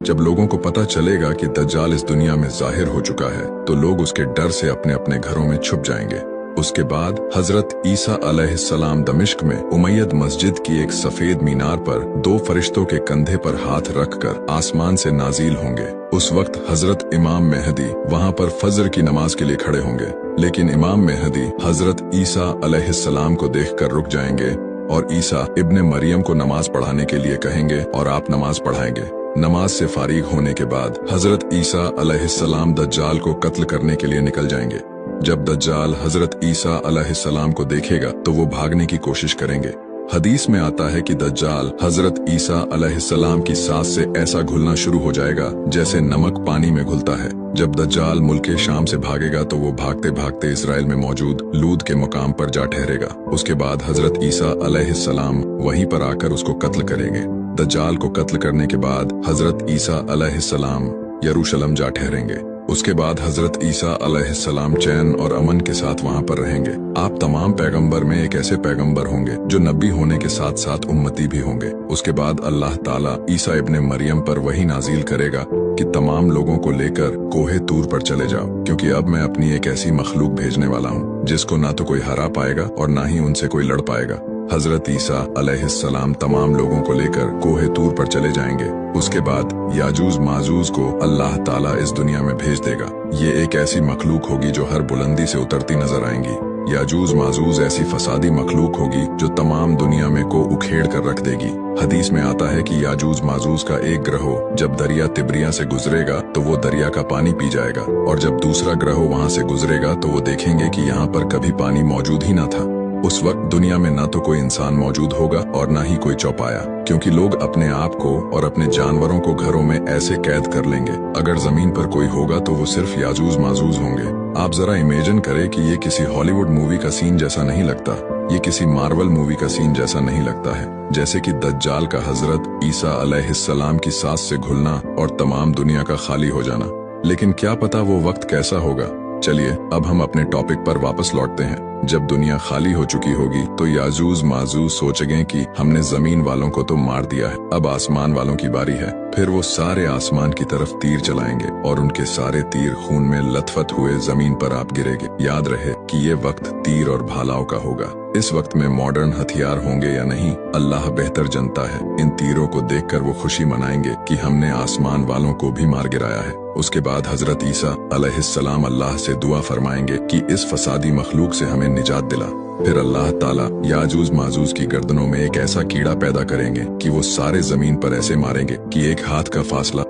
जब लोगों को पता चलेगा कि दज्जाल इस दुनिया में जाहिर हो चुका है तो लोग उसके डर से अपने अपने घरों में छुप जाएंगे। उसके बाद हजरत ईसा अलैहिस्सलाम दमिश्क में उमैयद मस्जिद की एक सफेद मीनार पर दो फरिश्तों के कंधे पर हाथ रखकर आसमान से नाजिल होंगे। उस वक्त हजरत इमाम मेहदी वहां पर फजर की नमाज के लिए खड़े होंगे, लेकिन इमाम मेहदी हजरत ईसा अलैहिस्सलाम को देखकर रुक जाएंगे और ईसा इब्ने मरियम को नमाज पढ़ाने के लिए कहेंगे और आप नमाज पढ़ाएंगे। नमाज से फारिग होने के बाद हजरत ईसा अलैहिस्सलाम दज्जाल को कत्ल करने के लिए निकल जाएंगे। जब दज्जाल हजरत ईसा अलैहिस्सलाम को देखेगा तो वो भागने की कोशिश करेंगे। हदीस में आता है कि दज्जाल हजरत ईसा अलैहिस्सलाम की सांस से ऐसा घुलना शुरू हो जाएगा जैसे नमक पानी में घुलता है। जब दज्जाल मुल्क शाम से भागेगा तो वो भागते भागते इसराइल में मौजूद लूद के मुकाम पर जा ठहरेगा। उसके बाद हजरत ईसा अलैहिस्सलाम वहीं पर आकर उसको कत्ल करेंगे। दज्जाल को कत्ल करने के बाद हजरत ईसा अलैहिस्सलाम यरूशलेम जा ठहरेंगे। उसके बाद हजरत ईसा अलैहिस्सलाम चैन और अमन के साथ वहां पर रहेंगे। आप तमाम पैगंबर में एक ऐसे पैगंबर होंगे जो नबी होने के साथ साथ उम्मती भी होंगे। उसके बाद अल्लाह ताला ईसा इब्ने मरियम पर वही नाजिल करेगा कि तमाम लोगों को लेकर कोहे तूर पर चले जाओ, क्योंकि अब मैं अपनी एक ऐसी मखलूक भेजने वाला हूँ जिसको ना तो कोई हरा पाएगा और ना ही उनसे कोई लड़ पाएगा। हजरत ईसा अलैहिस्सलाम तमाम लोगों को लेकर कोहे तूर पर चले जाएंगे। उसके बाद याजूज माजूज को अल्लाह ताला इस दुनिया में भेज देगा। ये एक ऐसी मखलूक होगी जो हर बुलंदी से उतरती नजर आएंगी। याजूज माजूज ऐसी फसादी मखलूक होगी जो तमाम दुनिया में को उखेड़ कर रख देगी। हदीस में आता है कि याजूज माजूज का एक ग्रोह जब दरिया तिब्रिया से गुजरेगा तो वो दरिया का पानी पी जाएगा, और जब दूसरा ग्रोह वहाँ से गुजरेगा तो वो देखेंगे कि यहाँ पर कभी पानी मौजूद ही न था। उस वक्त दुनिया में ना तो कोई इंसान मौजूद होगा और ना ही कोई चौपाया, क्योंकि लोग अपने आप को और अपने जानवरों को घरों में ऐसे कैद कर लेंगे। अगर जमीन पर कोई होगा तो वो सिर्फ याजूज माजूज होंगे। आप जरा इमेजिन करें कि ये किसी हॉलीवुड मूवी का सीन जैसा नहीं लगता, ये किसी मार्वल मूवी का सीन जैसा नहीं लगता है। जैसे कि दज्जाल का हजरत ईसा अलैहिस्सलाम की सांस से घुलना और तमाम दुनिया का खाली हो जाना। लेकिन क्या पता वो वक्त कैसा होगा। चलिए अब हम अपने टॉपिक पर वापस लौटते हैं। जब दुनिया खाली हो चुकी होगी तो याजूज माजूज सोचेंगे कि हमने जमीन वालों को तो मार दिया है, अब आसमान वालों की बारी है। फिर वो सारे आसमान की तरफ तीर चलाएंगे और उनके सारे तीर खून में लथपथ हुए जमीन पर आप गिरेंगे। याद रहे कि ये वक्त तीर और भालाओं का होगा। इस वक्त में मॉडर्न हथियार होंगे या नहीं, अल्लाह बेहतर जानता है। इन तीरों को देखकर वो खुशी मनाएंगे कि हमने आसमान वालों को भी मार गिराया है। उसके बाद हजरत ईसा अलैहिस्सलाम अल्लाह से दुआ फरमाएंगे कि इस फसादी मखलूक से हमें निजात दिला। फिर अल्लाह ताला याजूज माजूज की गर्दनों में एक ऐसा कीड़ा पैदा करेंगे कि वो सारे जमीन पर ऐसे मारेंगे कि एक हाथ का फासला